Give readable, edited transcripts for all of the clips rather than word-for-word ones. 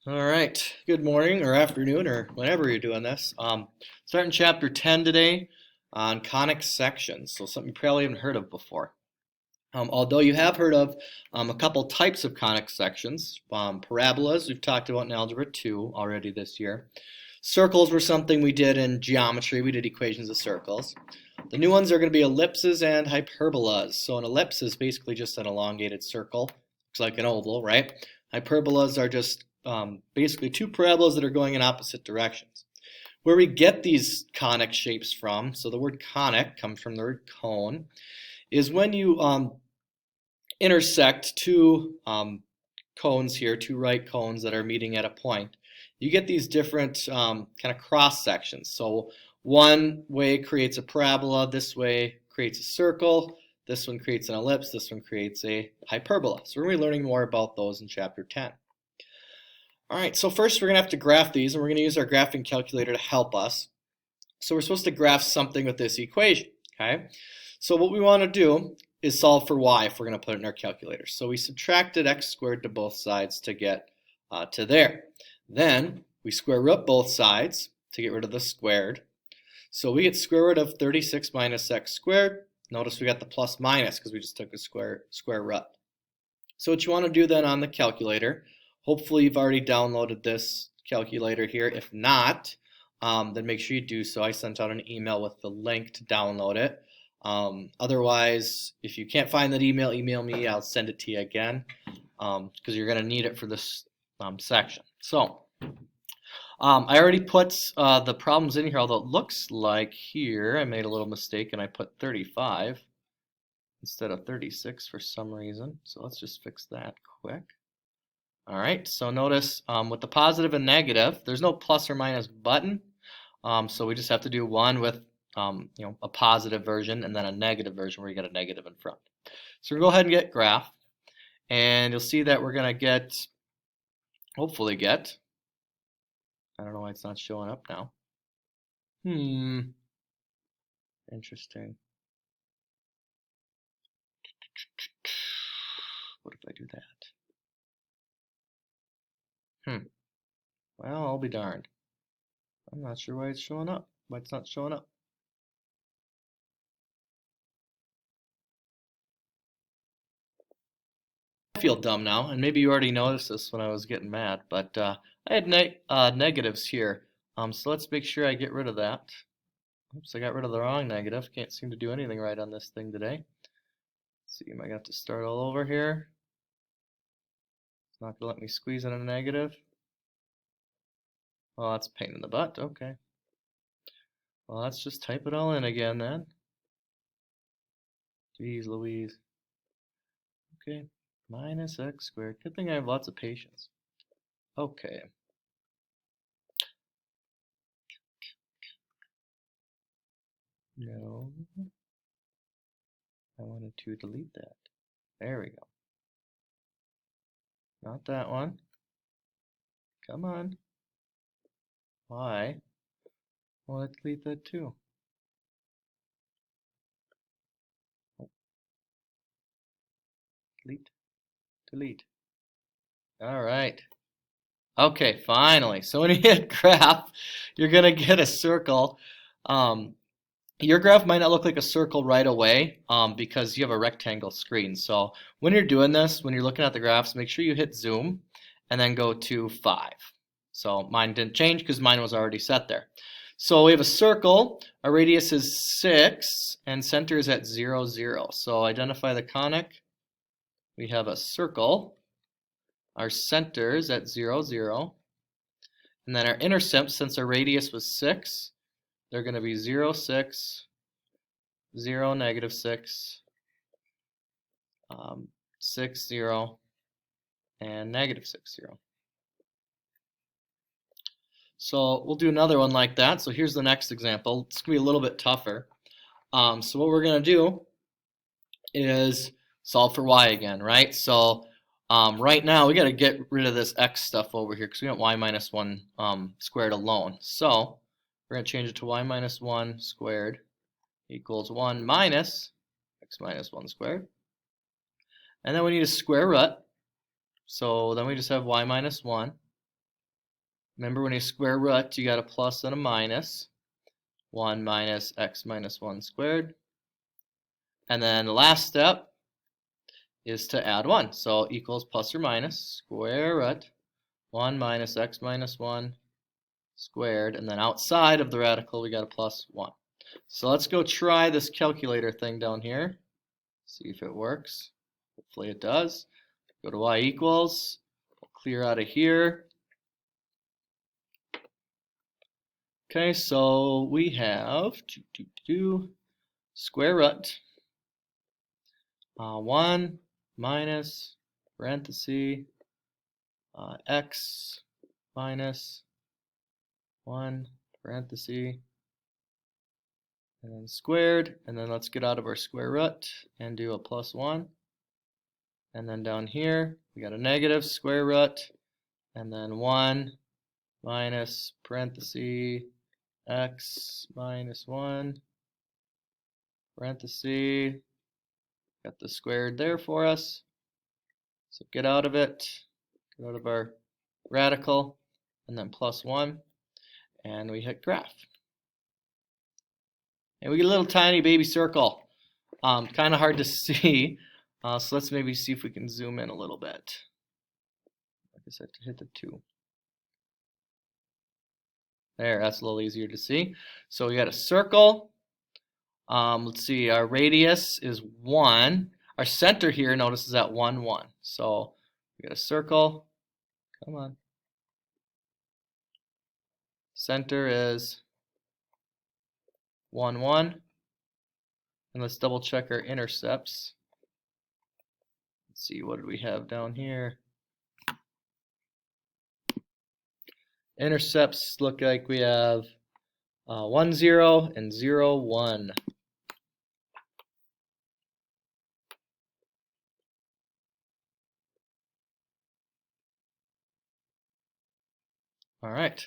All right. Good morning or afternoon or whenever you're doing this. Starting chapter 10 today on conic sections. So something you probably haven't heard of before. Although you have heard of a couple types of conic sections. Parabolas we've talked about in Algebra 2 already this year. Circles were something we did in geometry. We did equations of circles. The new ones are going to be ellipses and hyperbolas. So an ellipse is basically just an elongated circle. Looks like an oval, right? Hyperbolas are just basically two parabolas that are going in opposite directions. Where we get these conic shapes from, so the word conic comes from the word cone, is when you intersect two cones here, two right cones that are meeting at a point. You get these different kind of cross sections. So one way creates a parabola, this way creates a circle, this one creates an ellipse, this one creates a hyperbola. So we're going to be learning more about those in chapter 10. All right, so first we're going to have to graph these, and we're going to use our graphing calculator to help us. So we're supposed to graph something with this equation, okay? So what we want to do is solve for y if we're going to put it in our calculator. So we subtracted x squared to both sides to get to there. Then we square root both sides to get rid of the squared. So we get square root of 36 minus x squared. Notice we got the plus minus because we just took a square root. So what you want to do then on the calculator, hopefully you've already downloaded this calculator here. If not, then make sure you do so. I sent out an email with the link to download it. Otherwise, if you can't find that email, email me. I'll send it to you again because you're going to need it for this section. So I already put the problems in here, although it looks like here I made a little mistake and I put 35 instead of 36 for some reason. So let's just fix that quick. All right, so notice with the positive and negative, there's no plus or minus button. So we just have to do one with a positive version and then a negative version where you get a negative in front. So we'll go ahead and get graph. And you'll see that we're going to hopefully get, I don't know why it's not showing up now. Interesting. What if I do that? Well, I'll be darned. I'm not sure why it's showing up. Why it's not showing up. I feel dumb now, and maybe you already noticed this when I was getting mad, but I had negatives here. So let's make sure I get rid of that. Oops, I got rid of the wrong negative. Can't seem to do anything right on this thing today. Let's see, am I going to have to start all over here? It's not going to let me squeeze in a negative. Well, that's a pain in the butt. Okay. Well, let's just type it all in again then. Jeez Louise. Okay, minus x squared. Good thing I have lots of patience. Okay. No. I wanted to delete that. There we go. Not that one. Come on. Why? Well, let's delete that too. Oh. Delete. Delete. All right. Okay, finally. So when you hit graph, you're going to get a circle. Your graph might not look like a circle right away because you have a rectangle screen. So when you're doing this, when you're looking at the graphs, make sure you hit zoom and then go to 5. So mine didn't change because mine was already set there. So we have a circle, our radius is 6, and center is at 0, 0. So identify the conic. We have a circle. Our center is at 0, 0. And then our intercepts, since our radius was 6, they're going to be 0, 6, 0, negative 6, 6, 0, and negative 6, 0. So we'll do another one like that. So here's the next example. It's going to be a little bit tougher. So what we're going to do is solve for y again, right? So right now we got to get rid of this x stuff over here because we want y minus 1 squared alone. So we're going to change it to y minus 1 squared equals 1 minus x minus 1 squared. And then we need a square root. So then we just have y minus 1 Remember, when you square root, you got a plus and a minus. 1 minus x minus 1 squared. And then the last step is to add 1. So equals plus or minus square root 1 minus x minus 1 squared. And then outside of the radical, we got a plus 1. So let's go try this calculator thing down here. See if it works. Hopefully it does. Go to y equals. We'll clear out of here. Okay, so we have square root 1 minus parenthesis x minus 1 parenthesis and then squared, and then let's get out of our square root and do a plus 1, and then down here we got a negative square root and then 1 minus parenthesis x minus 1 parenthesis, got the squared there for us. So get out of it, get out of our radical, and then plus 1, and we hit graph. And we get a little tiny baby circle. Kind of hard to see, so let's maybe see if we can zoom in a little bit. Like I said, to hit the 2. There, that's a little easier to see. So we got a circle. Let's see, our radius is 1. Our center here, notice, is at 1, 1. So we got a circle. Come on. Center is 1, 1. And let's double check our intercepts. Let's see, what did we have down here? Intercepts look like we have 1, 0 and 0, 1. All right,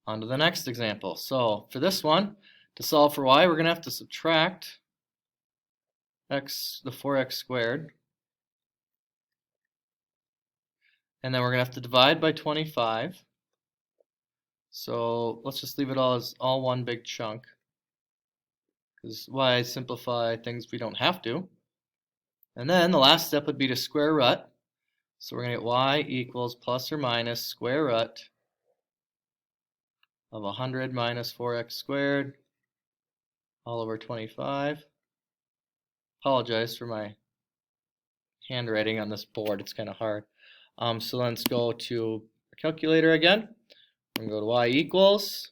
on to the next example. So for this one, to solve for y, we're going to have to subtract the 4x squared. And then we're going to have to divide by 25. So let's just leave it all as all one big chunk, because why simplify things we don't have to? And then the last step would be to square root. So we're going to get y equals plus or minus square root of 100 minus 4x squared all over 25. Apologize for my handwriting on this board, it's kind of hard. So let's go to our calculator again. We're going to go to y equals.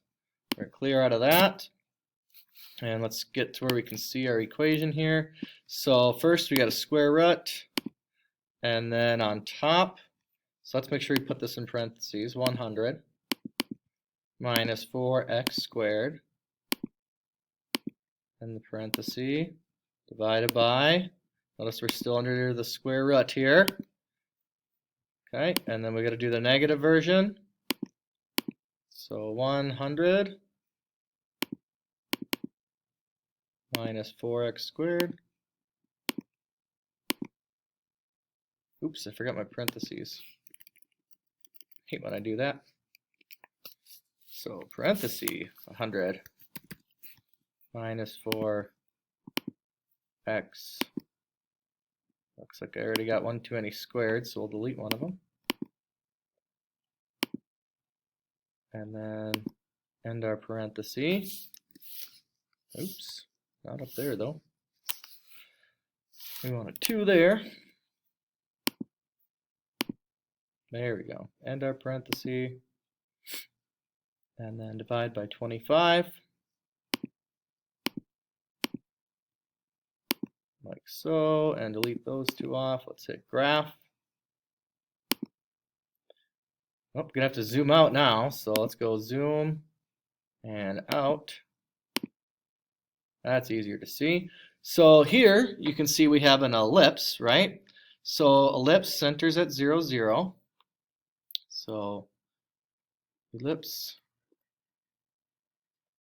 We're going to clear out of that. And let's get to where we can see our equation here. So first we got a square root. And then on top, so let's make sure we put this in parentheses, 100 minus 4x squared, and the parenthesis, divided by, notice we're still under the square root here. Okay, and then we got to do the negative version. So 100 minus 4x squared. Oops, I forgot my parentheses. Hate when I do that. So parenthesis 100 minus 4x. Looks like I already got one too many squared, so we'll delete one of them. And then end our parenthesis. Oops, not up there though. We want a 2 there. There we go. End our parenthesis. And then divide by 25. Like so, and delete those 2 off. Let's hit graph. Oh, we're gonna have to zoom out now, so let's go zoom and out. That's easier to see. So here you can see we have an ellipse, right? So ellipse centers at 0, 0. So ellipse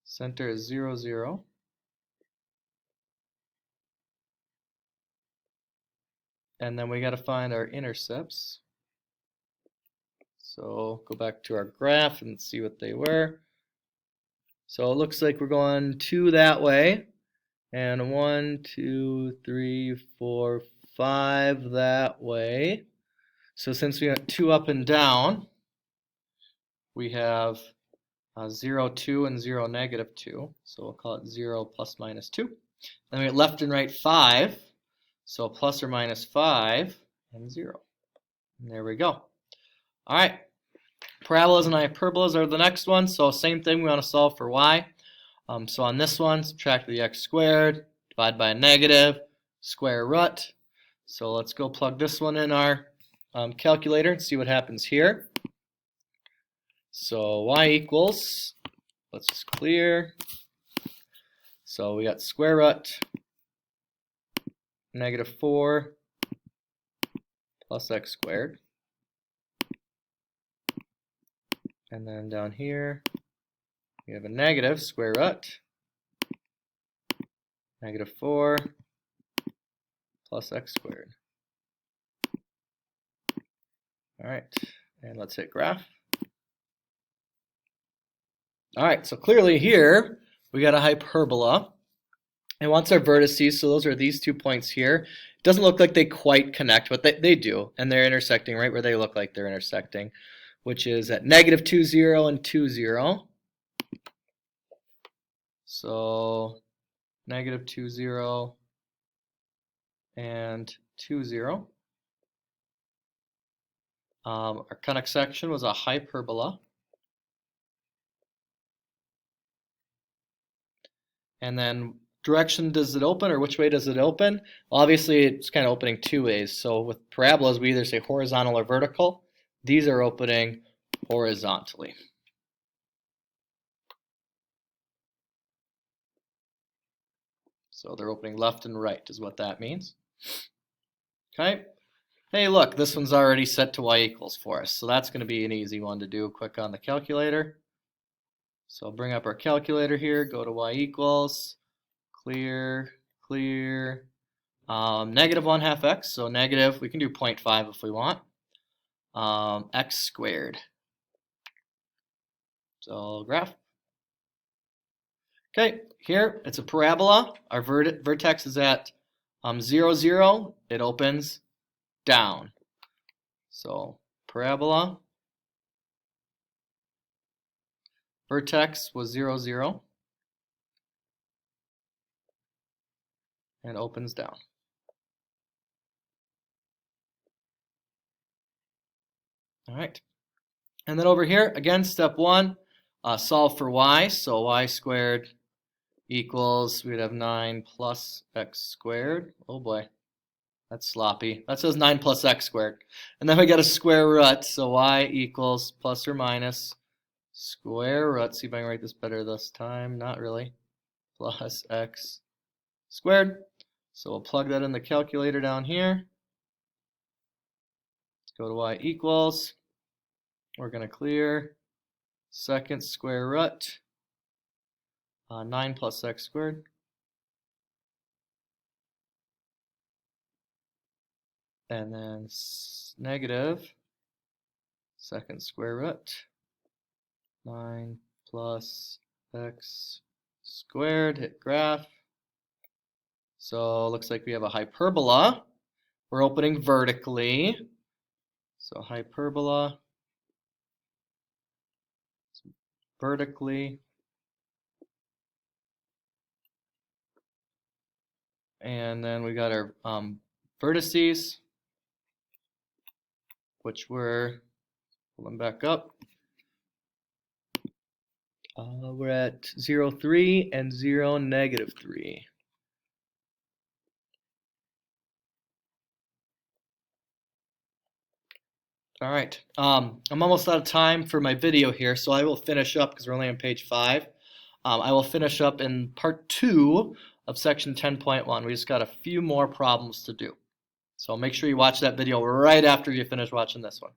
center is 0, 0. And then we got to find our intercepts. So go back to our graph and see what they were. So it looks like we're going 2 that way, and 1, 2, 3, 4, 5 that way. So since we got 2 up and down, we have 0, 2, and 0, negative 2. So we'll call it 0 plus minus 2. Then we get left and right 5. So plus or minus 5 and 0. And there we go. All right. Parabolas and hyperbolas are the next one. So same thing, we want to solve for y. So on this one, subtract the x squared, divide by a negative, square root. So let's go plug this one in our calculator and see what happens here. So y equals, let's just clear. So we got square root negative 4 plus x squared. And then down here, we have a negative square root negative 4 plus x squared. All right, and let's hit graph. All right, so clearly here, we got a hyperbola. And wants our vertices, so those are these 2 points here. It doesn't look like they quite connect, but they do, and they're intersecting right where they look like they're intersecting, which is at negative 2, 0, and 2, 0. So negative 2, 0, and 2, 0. Our conic section was a hyperbola. And then direction does it open, or which way does it open? Well, obviously, it's kind of opening 2 ways. So with parabolas, we either say horizontal or vertical. These are opening horizontally. So they're opening left and right is what that means. Okay. Hey, look, this one's already set to y equals for us. So that's going to be an easy one to do quick on the calculator. So I'll bring up our calculator here, go to y equals, clear, clear, negative 1/2 x, so negative, we can do 0.5 if we want, x squared. So graph. Okay, here it's a parabola. Our vertex is at 0, 0. It opens down. So parabola. Vertex was 0, 0. And opens down. All right. And then over here, again, step 1, solve for y. So y squared equals, we'd have 9 plus x squared. Oh boy, that's sloppy. That says 9 plus x squared. And then we got a square root, so y equals plus or minus square root. See if I can write this better this time. Not really. Plus x squared. So we'll plug that in the calculator down here. Let's go to y equals. We're going to clear second square root, 9 plus x squared. And then negative second square root, 9 plus x squared, hit graph. So it looks like we have a hyperbola. We're opening vertically. So hyperbola, vertically. And then we got our vertices, which were, pull them back up. We're at 0, 3 and 0, negative 3. All right, I'm almost out of time for my video here, so I will finish up because we're only on page 5. I will finish up in part 2 of section 10.1. We just got a few more problems to do. So make sure you watch that video right after you finish watching this one.